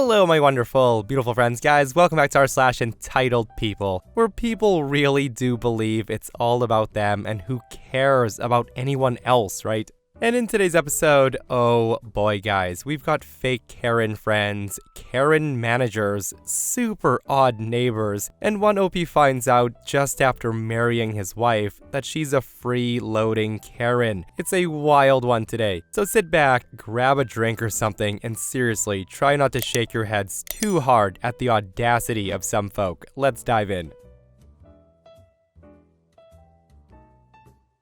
Hello, my wonderful, beautiful friends, guys. Welcome back to r/EntitledPeople, where people really do believe it's all about them and who cares about anyone else, right? And in today's episode, oh boy, guys, we've got fake Karen friends, Karen managers, super odd neighbors, and one OP finds out just after marrying his wife that she's a freeloading Karen. It's a wild one today. So sit back, grab a drink or something, and seriously, try not to shake your heads too hard at the audacity of some folk. Let's dive in.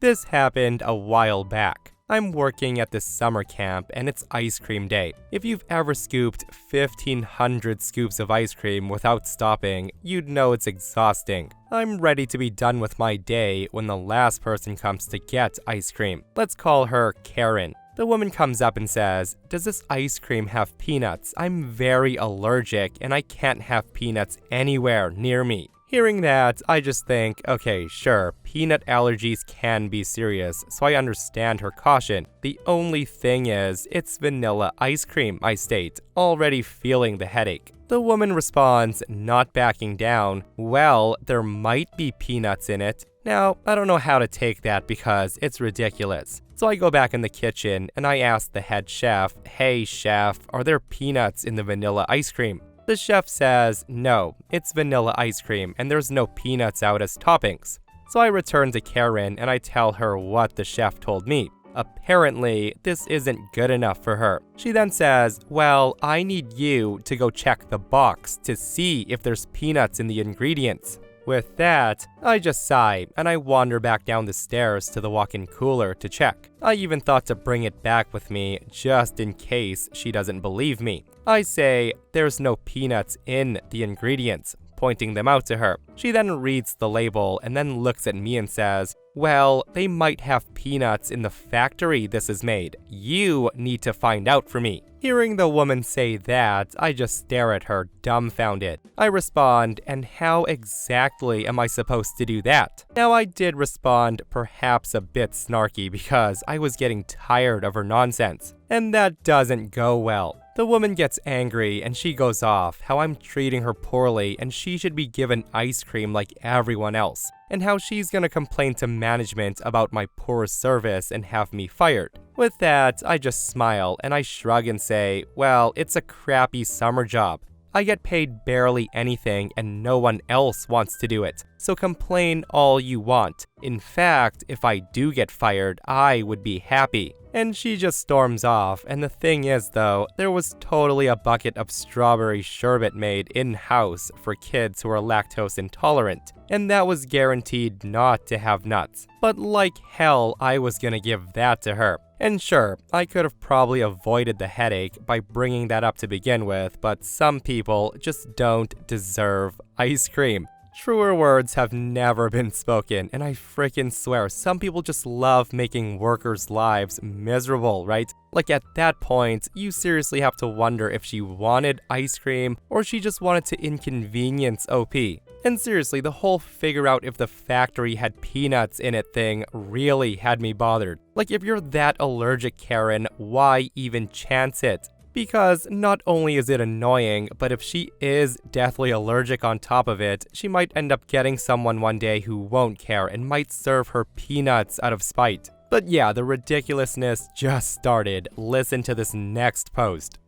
This happened a while back. I'm working at this summer camp and it's ice cream day. If you've ever scooped 1,500 scoops of ice cream without stopping, you'd know it's exhausting. I'm ready to be done with my day when the last person comes to get ice cream. Let's call her Karen. The woman comes up and says, "Does this ice cream have peanuts? I'm very allergic and I can't have peanuts anywhere near me." Hearing that, I just think, okay, sure, peanut allergies can be serious, so I understand her caution. The only thing is, it's vanilla ice cream, I state, already feeling the headache. The woman responds, not backing down, "Well, there might be peanuts in it." Now, I don't know how to take that because it's ridiculous. So I go back in the kitchen and I ask the head chef, "Hey chef, are there peanuts in the vanilla ice cream?" The chef says, "No, it's vanilla ice cream and there's no peanuts out as toppings." So I return to Karen and I tell her what the chef told me. Apparently, this isn't good enough for her. She then says, "Well, I need you to go check the box to see if there's peanuts in the ingredients." With that, I just sigh and I wander back down the stairs to the walk-in cooler to check. I even thought to bring it back with me just in case she doesn't believe me. I say, "There's no peanuts in the ingredients," pointing them out to her. She then reads the label and then looks at me and says, "Well, they might have peanuts in the factory this is made. You need to find out for me." Hearing the woman say that, I just stare at her, dumbfounded. I respond, "And how exactly am I supposed to do that?" Now, I did respond perhaps a bit snarky because I was getting tired of her nonsense. And that doesn't go well. The woman gets angry and she goes off how I'm treating her poorly and she should be given ice cream like everyone else, and how she's gonna complain to management about my poor service and have me fired. With that, I just smile and I shrug and say, "Well, it's a crappy summer job. I get paid barely anything and no one else wants to do it, so complain all you want. In fact, if I do get fired, I would be happy." And she just storms off, and the thing is though, there was totally a bucket of strawberry sherbet made in-house for kids who are lactose intolerant, and that was guaranteed not to have nuts. But like hell, I was gonna give that to her. And sure, I could have probably avoided the headache by bringing that up to begin with, but some people just don't deserve ice cream. Truer words have never been spoken, and I freaking swear, some people just love making workers' lives miserable, right? Like at that point, you seriously have to wonder if she wanted ice cream or she just wanted to inconvenience OP. And seriously, the whole figure out if the factory had peanuts in it thing really had me bothered. Like if you're that allergic, Karen, why even chance it? Because not only is it annoying, but if she is deathly allergic on top of it, she might end up getting someone one day who won't care and might serve her peanuts out of spite. But yeah, the ridiculousness just started. Listen to this next post.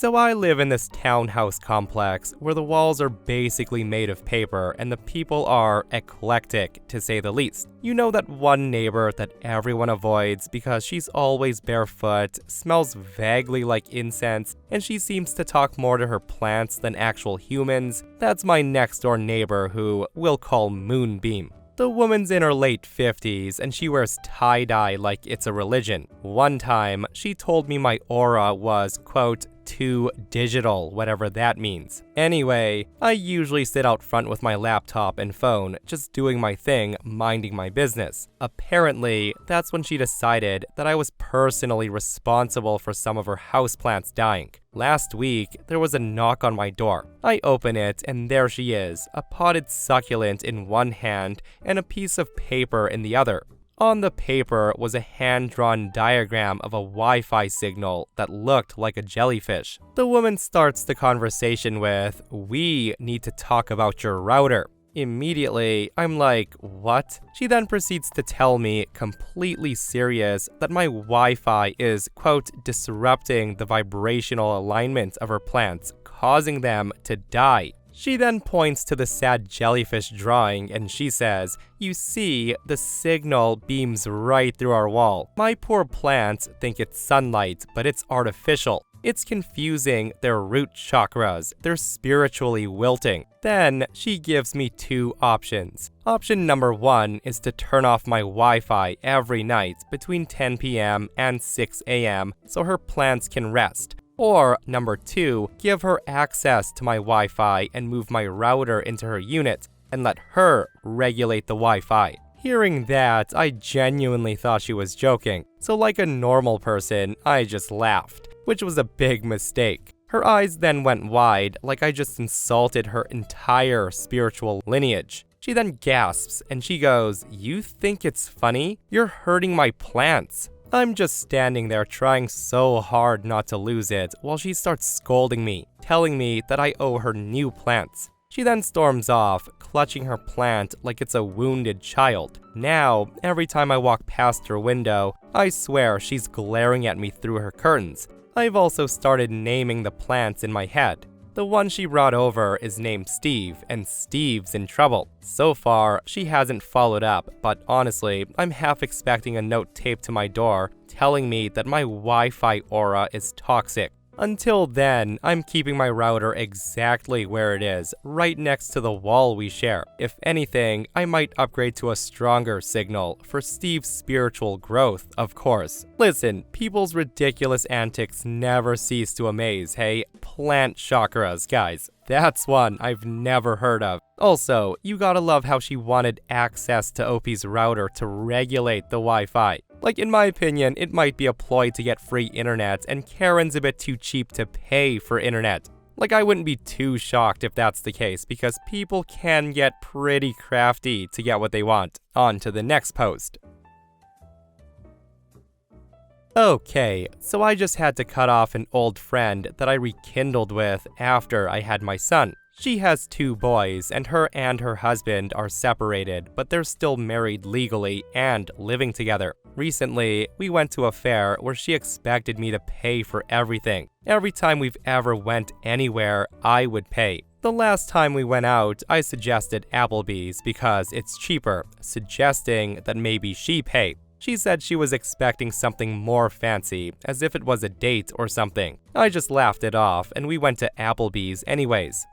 So I live in this townhouse complex where the walls are basically made of paper and the people are eclectic, to say the least. You know that one neighbor that everyone avoids because she's always barefoot, smells vaguely like incense, and she seems to talk more to her plants than actual humans? That's my next door neighbor who we'll call Moonbeam. The woman's in her late 50s and she wears tie-dye like it's a religion. One time, she told me my aura was, quote, too digital, whatever that means. Anyway, I usually sit out front with my laptop and phone, just doing my thing, minding my business. Apparently, that's when she decided that I was personally responsible for some of her houseplants dying. Last week, there was a knock on my door. I open it, and there she is, a potted succulent in one hand and a piece of paper in the other. On the paper was a hand-drawn diagram of a Wi-Fi signal that looked like a jellyfish. The woman starts the conversation with, "We need to talk about your router." Immediately, I'm like, what? She then proceeds to tell me, completely serious, that my Wi-Fi is, quote, disrupting the vibrational alignment of her plants, causing them to die. She then points to the sad jellyfish drawing and she says, "You see, the signal beams right through our wall. My poor plants think it's sunlight, but it's artificial. It's confusing their root chakras. They're spiritually wilting." Then she gives me two options. Option number 1 is to turn off my Wi-Fi every night between 10 p.m. and 6 a.m. so her plants can rest. Or number 2, give her access to my Wi-Fi and move my router into her unit and let her regulate the Wi-Fi. Hearing that, I genuinely thought she was joking. So like a normal person, I just laughed, which was a big mistake. Her eyes then went wide, like I just insulted her entire spiritual lineage. She then gasps and she goes, "You think it's funny? You're hurting my plants." I'm just standing there trying so hard not to lose it while she starts scolding me, telling me that I owe her new plants. She then storms off, clutching her plant like it's a wounded child. Now, every time I walk past her window, I swear she's glaring at me through her curtains. I've also started naming the plants in my head. The one she brought over is named Steve, and Steve's in trouble. So far, she hasn't followed up, but honestly, I'm half expecting a note taped to my door telling me that my Wi-Fi aura is toxic. Until then, I'm keeping my router exactly where it is, right next to the wall we share. If anything, I might upgrade to a stronger signal for Steve's spiritual growth, of course. Listen, people's ridiculous antics never cease to amaze, hey? Plant chakras, guys. That's one I've never heard of. Also, you gotta love how she wanted access to OP's router to regulate the Wi-Fi. Like, in my opinion, it might be a ploy to get free internet, and Karen's a bit too cheap to pay for internet. Like, I wouldn't be too shocked if that's the case, because people can get pretty crafty to get what they want. On to the next post. Okay, so I just had to cut off an old friend that I rekindled with after I had my son. She has 2 boys, and her husband are separated, but they're still married legally and living together. Recently, we went to a fair where she expected me to pay for everything. Every time we've ever went anywhere, I would pay. The last time we went out, I suggested Applebee's because it's cheaper, suggesting that maybe she pay. She said she was expecting something more fancy, as if it was a date or something. I just laughed it off, and we went to Applebee's anyways.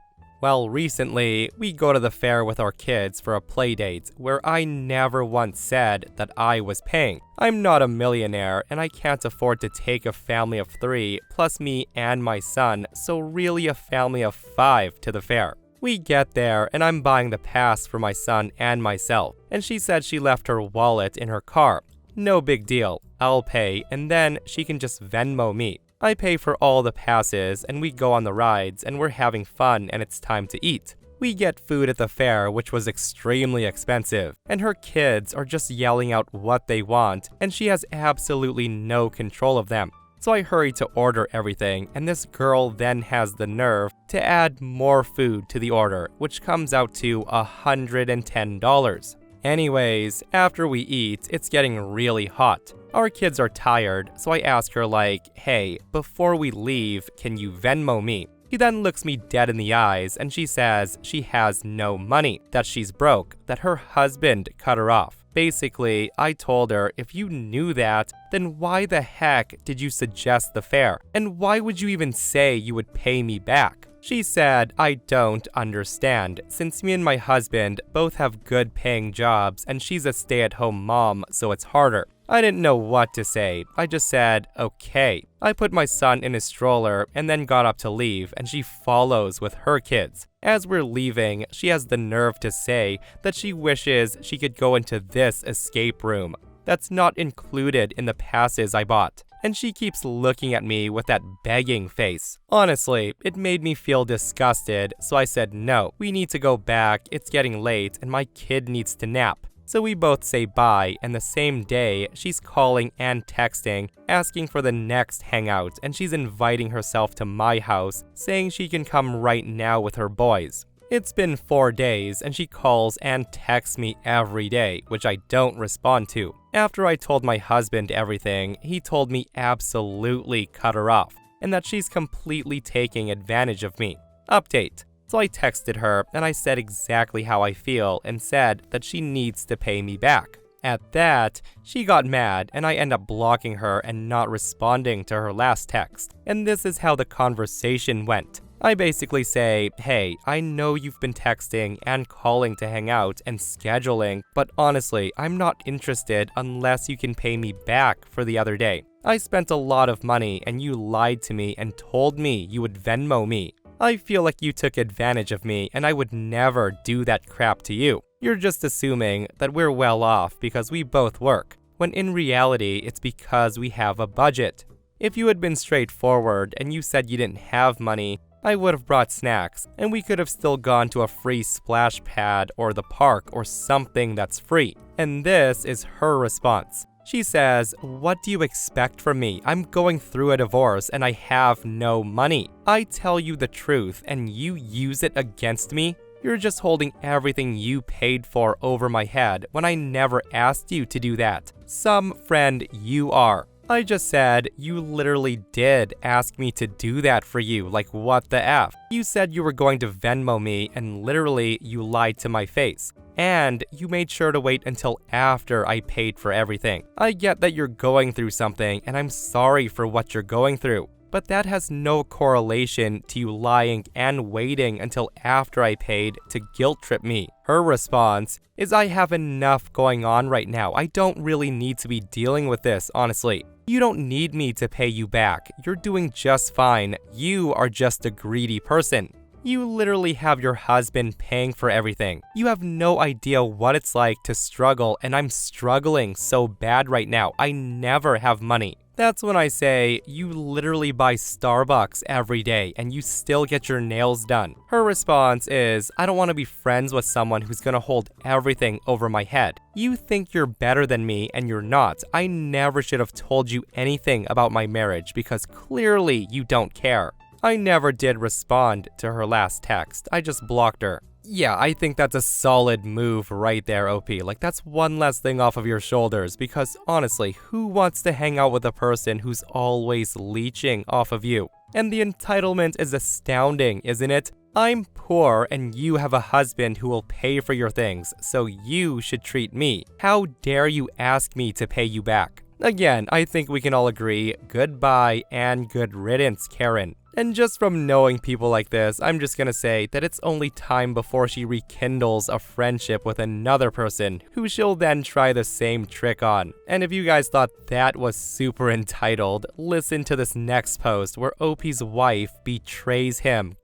Well, recently, we go to the fair with our kids for a play date, where I never once said that I was paying. I'm not a millionaire, and I can't afford to take a family of 3, plus me and my son, so really a family of 5 to the fair. We get there, and I'm buying the pass for my son and myself, and she said she left her wallet in her car. No big deal, I'll pay, and then she can just Venmo me. I pay for all the passes, and we go on the rides, and we're having fun, and it's time to eat. We get food at the fair, which was extremely expensive, and her kids are just yelling out what they want, and she has absolutely no control of them. So I hurry to order everything, and this girl then has the nerve to add more food to the order, which comes out to $110. Anyways, after we eat, it's getting really hot. Our kids are tired, so I ask her like, "Hey, before we leave, can you Venmo me?" She then looks me dead in the eyes and she says she has no money, that she's broke, that her husband cut her off. Basically, I told her if you knew that, then why the heck did you suggest the fair? And why would you even say you would pay me back? She said, "I don't understand, since me and my husband both have good paying jobs and she's a stay-at-home mom, so it's harder." I didn't know what to say. I just said, okay. I put my son in his stroller and then got up to leave, and she follows with her kids. As we're leaving, she has the nerve to say that she wishes she could go into this escape room that's not included in the passes I bought. And she keeps looking at me with that begging face. Honestly, it made me feel disgusted, so I said no. We need to go back, it's getting late, and my kid needs to nap. So we both say bye, and the same day, she's calling and texting, asking for the next hangout, and she's inviting herself to my house, saying she can come right now with her boys. It's been 4 days, and she calls and texts me every day, which I don't respond to. After I told my husband everything, he told me absolutely cut her off, and that she's completely taking advantage of me. Update. So I texted her, and I said exactly how I feel, and said that she needs to pay me back. At that, she got mad, and I end up blocking her and not responding to her last text. And this is how the conversation went. I basically say, hey, I know you've been texting and calling to hang out and scheduling, but honestly, I'm not interested unless you can pay me back for the other day. I spent a lot of money and you lied to me and told me you would Venmo me. I feel like you took advantage of me and I would never do that crap to you. You're just assuming that we're well off because we both work, when in reality, it's because we have a budget. If you had been straightforward and you said you didn't have money, I would have brought snacks, and we could have still gone to a free splash pad or the park or something that's free. And this is her response. She says, "What do you expect from me? I'm going through a divorce and I have no money. I tell you the truth and you use it against me? You're just holding everything you paid for over my head when I never asked you to do that. Some friend you are." I just said, you literally did ask me to do that for you, like what the F? You said you were going to Venmo me and literally you lied to my face. And you made sure to wait until after I paid for everything. I get that you're going through something and I'm sorry for what you're going through. But that has no correlation to you lying and waiting until after I paid to guilt trip me. Her response is, I have enough going on right now. I don't really need to be dealing with this, honestly. You don't need me to pay you back. You're doing just fine. You are just a greedy person. You literally have your husband paying for everything. You have no idea what it's like to struggle, and I'm struggling so bad right now. I never have money. That's when I say, you literally buy Starbucks every day and you still get your nails done. Her response is, I don't want to be friends with someone who's gonna hold everything over my head. You think you're better than me and you're not. I never should have told you anything about my marriage because clearly you don't care. I never did respond to her last text. I just blocked her. Yeah, I think that's a solid move right there, OP. Like, that's one less thing off of your shoulders because honestly, who wants to hang out with a person who's always leeching off of you? And the entitlement is astounding, isn't it? I'm poor and you have a husband who will pay for your things, so you should treat me. How dare you ask me to pay you back? Again, I think we can all agree, goodbye and good riddance, Karen. And just from knowing people like this, I'm just gonna say that it's only time before she rekindles a friendship with another person who she'll then try the same trick on. And if you guys thought that was super entitled, listen to this next post where OP's wife betrays him.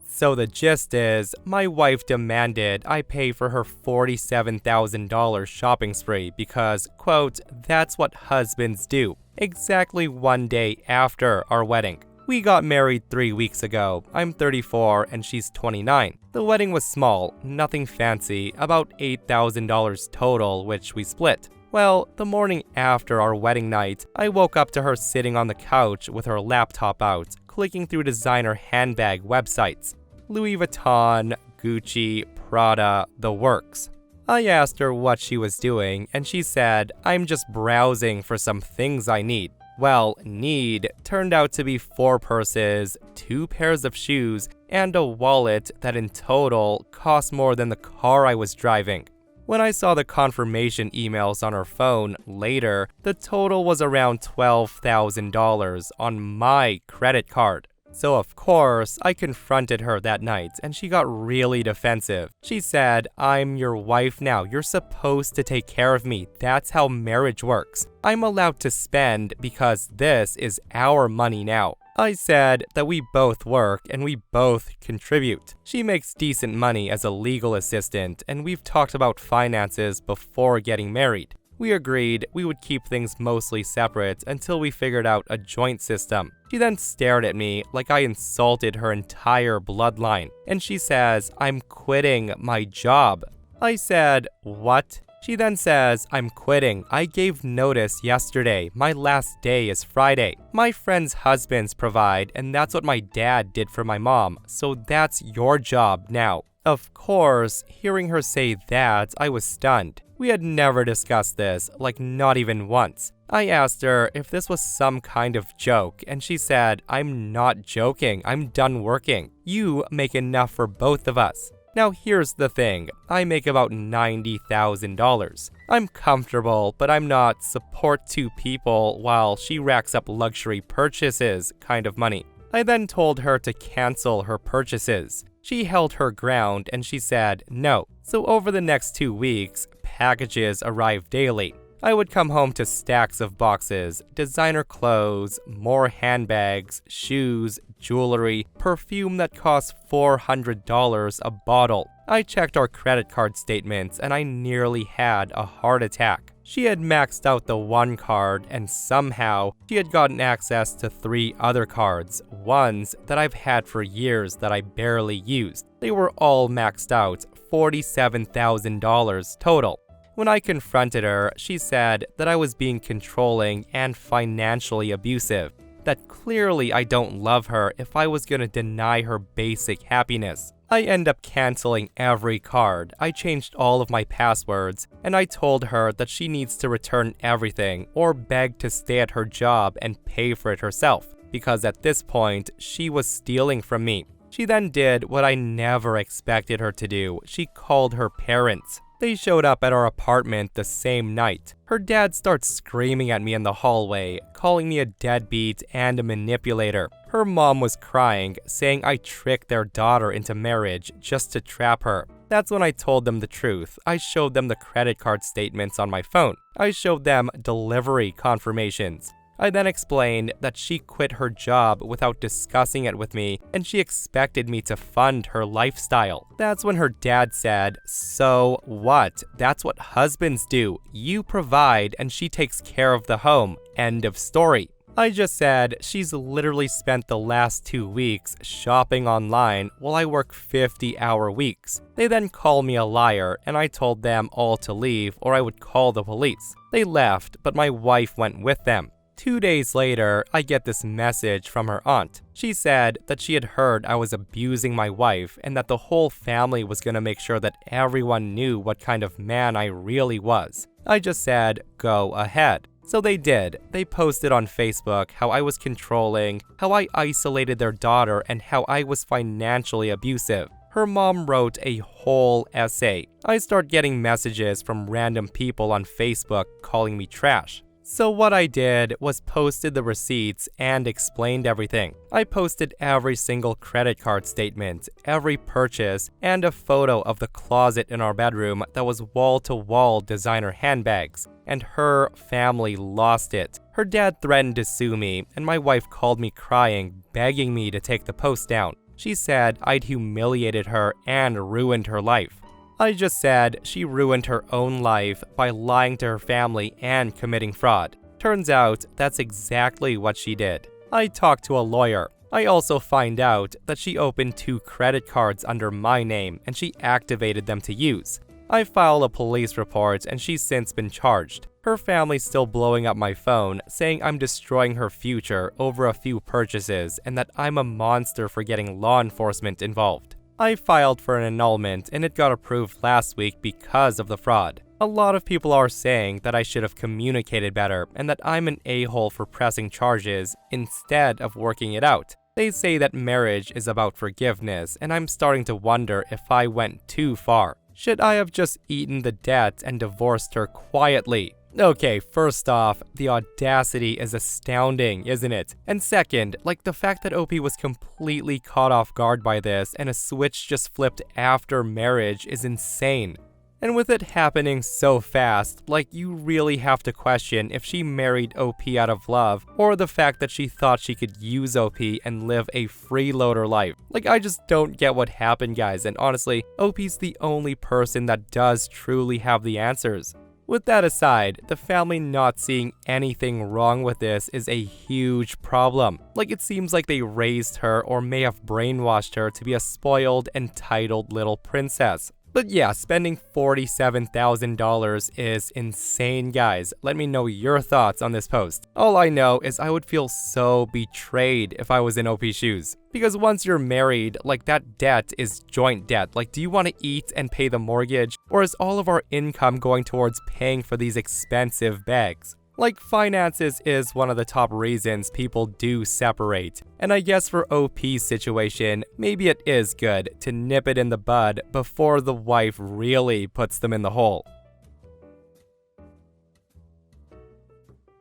So the gist is, my wife demanded I pay for her $47,000 shopping spree because, quote, that's what husbands do. Exactly 1 day after our wedding. We got married 3 weeks ago. I'm 34 and she's 29. The wedding was small, nothing fancy, about $8,000 total, which we split. Well, the morning after our wedding night, I woke up to her sitting on the couch with her laptop out, clicking through designer handbag websites. Louis Vuitton, Gucci, Prada, the works. I asked her what she was doing, and she said, I'm just browsing for some things I need. Well, need turned out to be 4 purses, 2 pairs of shoes, and a wallet that in total cost more than the car I was driving. When I saw the confirmation emails on her phone later, the total was around $12,000 on my credit card. So of course, I confronted her that night and she got really defensive. She said, I'm your wife now, you're supposed to take care of me, that's how marriage works. I'm allowed to spend because this is our money now. I said that we both work and we both contribute. She makes decent money as a legal assistant and we've talked about finances before getting married. We agreed we would keep things mostly separate until we figured out a joint system. She then stared at me like I insulted her entire bloodline, and she says I'm quitting my job. I said, "What?" She then says, "I'm quitting. I gave notice yesterday. My last day is Friday. My friends' husbands provide, and that's what my dad did for my mom, so that's your job now." Of course, hearing her say that, I was stunned. We had never discussed this, like not even once. I asked her if this was some kind of joke, and she said, "I'm not joking. I'm done working. You make enough for both of us." Now here's the thing, I make about $90,000. I'm comfortable, but I'm not support two people while she racks up luxury purchases kind of money. I then told her to cancel her purchases. She held her ground and she said no. So over the next 2 weeks, packages arrived daily. I would come home to stacks of boxes, designer clothes, more handbags, shoes, jewelry, perfume that cost $400 a bottle. I checked our credit card statements and I nearly had a heart attack. She had maxed out the one card and somehow she had gotten access to 3 other cards, ones that I've had for years that I barely used. They were all maxed out, $47,000 total. When I confronted her, she said that I was being controlling and financially abusive, that clearly I don't love her if I was gonna deny her basic happiness. I end up canceling every card, I changed all of my passwords, and I told her that she needs to return everything or beg to stay at her job and pay for it herself, because at this point, she was stealing from me. She then did what I never expected her to do, she called her parents. They showed up at our apartment the same night. Her dad starts screaming at me in the hallway, calling me a deadbeat and a manipulator. Her mom was crying, saying I tricked their daughter into marriage just to trap her. That's when I told them the truth. I showed them the credit card statements on my phone. I showed them delivery confirmations. I then explained that she quit her job without discussing it with me, and she expected me to fund her lifestyle. That's when her dad said, "So what? That's what husbands do. You provide and she takes care of the home. End of story." I just said she's literally spent the last 2 weeks shopping online while I work 50-hour weeks. They then called me a liar and I told them all to leave or I would call the police. They left, but my wife went with them. 2 days later, I get this message from her aunt. She said that she had heard I was abusing my wife and that the whole family was gonna make sure that everyone knew what kind of man I really was. I just said, go ahead. So they did. They posted on Facebook how I was controlling, how I isolated their daughter, and how I was financially abusive. Her mom wrote a whole essay. I start getting messages from random people on Facebook calling me trash. So what I did was posted the receipts and explained everything. I posted every single credit card statement, every purchase, and a photo of the closet in our bedroom that was wall-to-wall designer handbags. And her family lost it. Her dad threatened to sue me, and my wife called me crying, begging me to take the post down. She said I'd humiliated her and ruined her life. I just said she ruined her own life by lying to her family and committing fraud. Turns out that's exactly what she did. I talked to a lawyer. I also find out that she opened 2 credit cards under my name and she activated them to use. I filed a police report and she's since been charged. Her family's still blowing up my phone, saying I'm destroying her future over a few purchases and that I'm a monster for getting law enforcement involved. I filed for an annulment and it got approved last week because of the fraud. A lot of people are saying that I should have communicated better and that I'm an a-hole for pressing charges instead of working it out. They say that marriage is about forgiveness, and I'm starting to wonder if I went too far. Should I have just eaten the debt and divorced her quietly? Okay, first off, the audacity is astounding, isn't it? And second, like the fact that OP was completely caught off guard by this and a switch just flipped after marriage is insane. And with it happening so fast, like you really have to question if she married OP out of love or the fact that she thought she could use OP and live a freeloader life. Like I just don't get what happened, guys, and honestly, OP's the only person that does truly have the answers. With that aside, the family not seeing anything wrong with this is a huge problem. Like, it seems like they raised her or may have brainwashed her to be a spoiled, entitled little princess. But yeah, spending $47,000 is insane, guys. Let me know your thoughts on this post. All I know is I would feel so betrayed if I was in OP's shoes. Because once you're married, like, that debt is joint debt. Like, do you want to eat and pay the mortgage? Or is all of our income going towards paying for these expensive bags? Like, finances is one of the top reasons people do separate. And I guess for OP's situation, maybe it is good to nip it in the bud before the wife really puts them in the hole.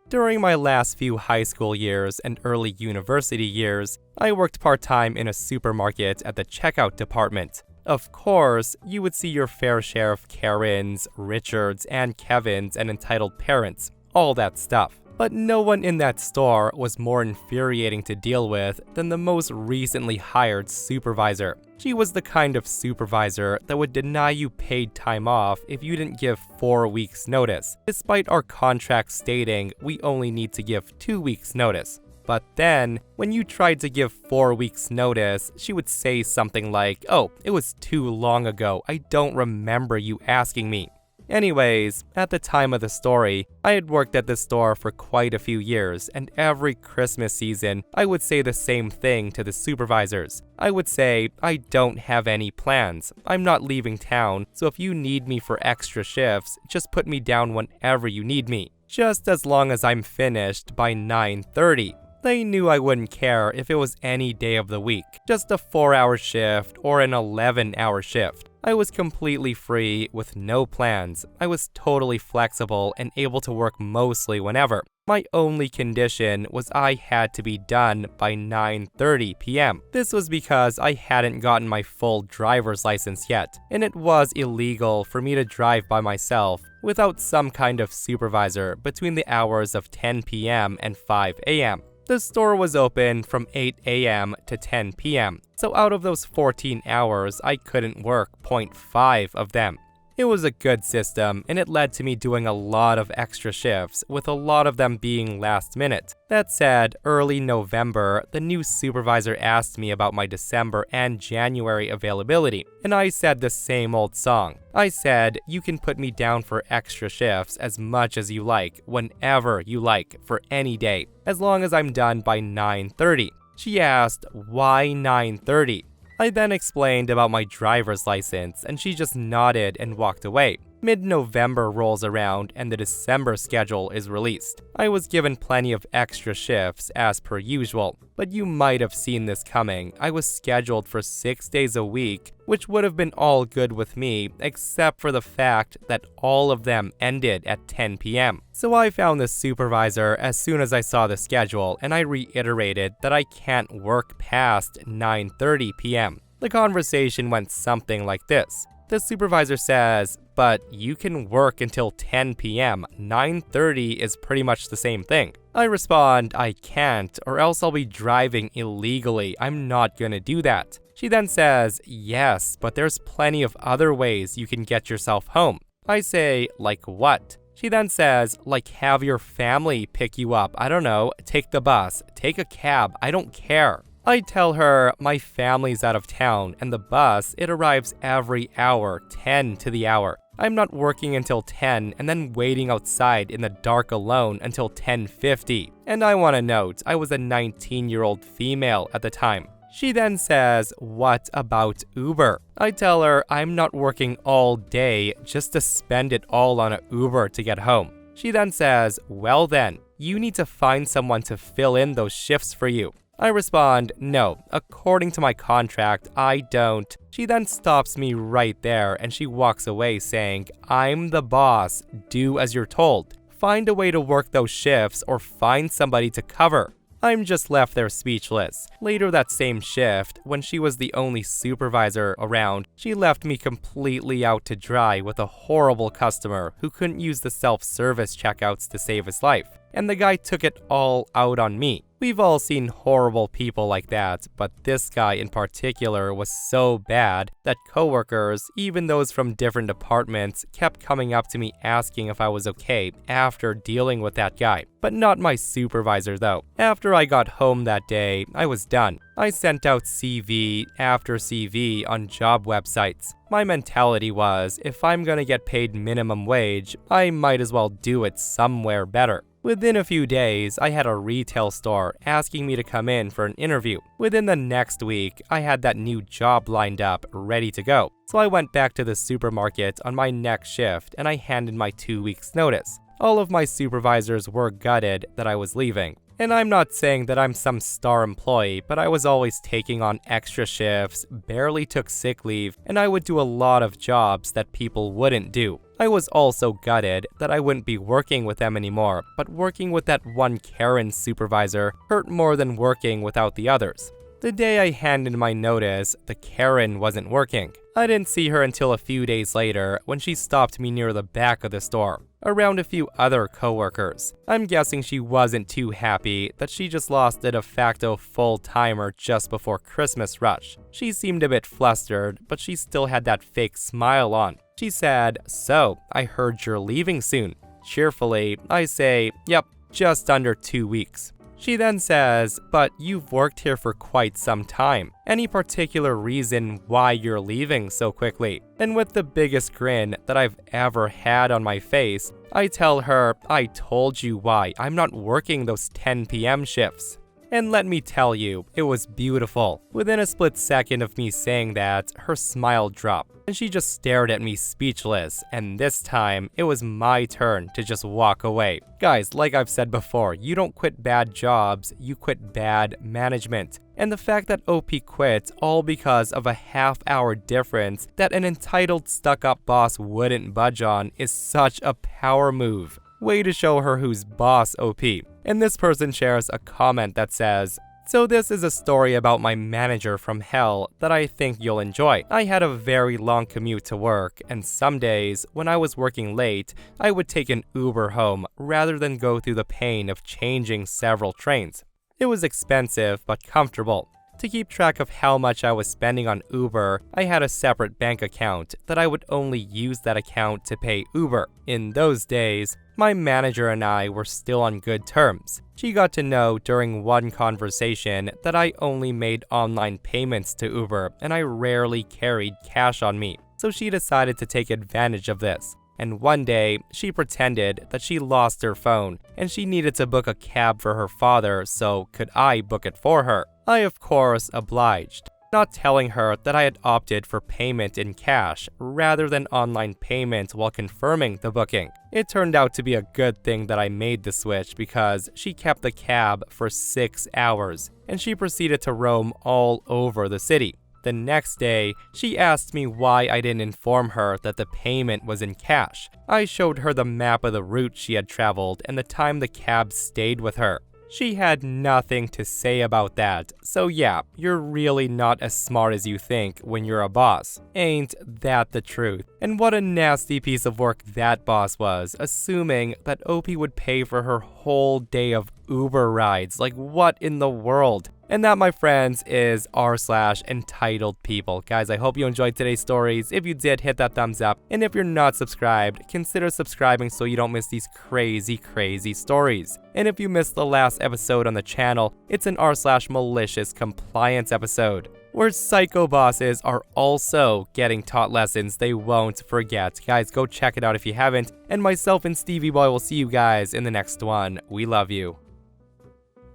During my last few high school years and early university years, I worked part-time in a supermarket at the checkout department. Of course, you would see your fair share of Karens, Richards, and Kevins and entitled parents. All that stuff. But no one in that store was more infuriating to deal with than the most recently hired supervisor. She was the kind of supervisor that would deny you paid time off if you didn't give 4 weeks notice, despite our contract stating we only need to give 2 weeks notice. But then, when you tried to give 4 weeks notice, she would say something like, "Oh, it was too long ago, I don't remember you asking me." Anyways, at the time of the story, I had worked at this store for quite a few years, and every Christmas season, I would say the same thing to the supervisors. I would say, "I don't have any plans. I'm not leaving town, so if you need me for extra shifts, just put me down whenever you need me, just as long as I'm finished by 9:30. They knew I wouldn't care if it was any day of the week, just a 4-hour shift or an 11-hour shift. I was completely free with no plans. I was totally flexible and able to work mostly whenever. My only condition was I had to be done by 9:30 p.m. This was because I hadn't gotten my full driver's license yet, and it was illegal for me to drive by myself without some kind of supervisor between the hours of 10 p.m. and 5 a.m. The store was open from 8 a.m. to 10 p.m., so out of those 14 hours, I couldn't work 0.5 of them. It was a good system, and it led to me doing a lot of extra shifts, with a lot of them being last minute. That said, early November, the new supervisor asked me about my December and January availability, and I said the same old song. I said, "You can put me down for extra shifts as much as you like, whenever you like, for any day, as long as I'm done by 9:30. She asked, "Why 9:30? I then explained about my driver's license, and she just nodded and walked away. Mid-November rolls around and the December schedule is released. I was given plenty of extra shifts as per usual, but you might have seen this coming. I was scheduled for 6 days a week, which would have been all good with me, except for the fact that all of them ended at 10 p.m. So I found the supervisor as soon as I saw the schedule, and I reiterated that I can't work past 9:30 p.m. The conversation went something like this. The supervisor says, "But you can work until 10 p.m. 9:30 is pretty much the same thing." I respond, "I can't, or else I'll be driving illegally. I'm not gonna do that." She then says, "Yes, but there's plenty of other ways you can get yourself home." I say, "Like what?" She then says, "Like have your family pick you up. I don't know, take the bus, take a cab, I don't care." I tell her my family's out of town, and the bus, it arrives every hour, 10 to the hour. I'm not working until 10 and then waiting outside in the dark alone until 10:50. And I want to note, I was a 19-year-old female at the time. She then says, "What about Uber?" I tell her I'm not working all day just to spend it all on an Uber to get home. She then says, "Well then, you need to find someone to fill in those shifts for you." I respond, "No, according to my contract, I don't." She then stops me right there and she walks away saying, "I'm the boss, do as you're told. Find a way to work those shifts or find somebody to cover." I'm just left there speechless. Later that same shift, when she was the only supervisor around, she left me completely out to dry with a horrible customer who couldn't use the self-service checkouts to save his life. and the guy took it all out on me. We've all seen horrible people like that, but this guy in particular was so bad that coworkers, even those from different departments, kept coming up to me asking if I was okay after dealing with that guy. But not my supervisor though. After I got home that day, I was done. I sent out CV after CV on job websites. My mentality was, if I'm gonna get paid minimum wage, I might as well do it somewhere better. Within a few days, I had a retail store asking me to come in for an interview. Within the next week, I had that new job lined up, ready to go. So I went back to the supermarket on my next shift and I handed my 2 weeks notice. All of my supervisors were gutted that I was leaving. And I'm not saying that I'm some star employee, but I was always taking on extra shifts, barely took sick leave, and I would do a lot of jobs that people wouldn't do. I was also gutted that I wouldn't be working with them anymore, but working with that one Karen supervisor hurt more than working without the others. The day I handed my notice, the Karen wasn't working. I didn't see her until a few days later when she stopped me near the back of the store, around a few other coworkers. I'm guessing she wasn't too happy that she just lost a de facto full-timer just before Christmas rush. She seemed a bit flustered, but she still had that fake smile on. She said, "So, I heard you're leaving soon." Cheerfully, I say, "Yep, just under 2 weeks." She then says, "But you've worked here for quite some time. Any particular reason why you're leaving so quickly?" And with the biggest grin that I've ever had on my face, I tell her, "I told you why. I'm not working those 10 p.m. shifts." And let me tell you, it was beautiful. Within a split second of me saying that, her smile dropped, and she just stared at me speechless, and this time, it was my turn to just walk away. Guys, like I've said before, you don't quit bad jobs, you quit bad management. And the fact that OP quit all because of a half-hour difference that an entitled stuck-up boss wouldn't budge on is such a power move. Way to show her who's boss, OP. And this person shares a comment that says, "So this is a story about my manager from hell that I think you'll enjoy. I had a very long commute to work, and some days, when I was working late, I would take an Uber home rather than go through the pain of changing several trains. It was expensive but comfortable. To keep track of how much I was spending on Uber, I had a separate bank account that I would only use that account to pay Uber. In those days, my manager and I were still on good terms. She got to know during one conversation that I only made online payments to Uber and I rarely carried cash on me, so she decided to take advantage of this. And one day, she pretended that she lost her phone and she needed to book a cab for her father, so could I book it for her? I, of course, obliged, not telling her that I had opted for payment in cash rather than online payment while confirming the booking. It turned out to be a good thing that I made the switch because she kept the cab for 6 hours and she proceeded to roam all over the city. The next day, she asked me why I didn't inform her that the payment was in cash. I showed her the map of the route she had traveled and the time the cab stayed with her. She had nothing to say about that, so yeah, you're really not as smart as you think when you're a boss. Ain't that the truth? And what a nasty piece of work that boss was, assuming that OP would pay for her whole day of Uber rides. Like, what in the world? And that, my friends, is r/EntitledPeople. Guys, I hope you enjoyed today's stories. If you did, hit that thumbs up. And if you're not subscribed, consider subscribing so you don't miss these crazy stories. And if you missed the last episode on the channel, it's an r/malicious compliance episode, where psycho bosses are also getting taught lessons they won't forget. Guys, go check it out if you haven't. And myself and Stevie Boy will see you guys in the next one. We love you.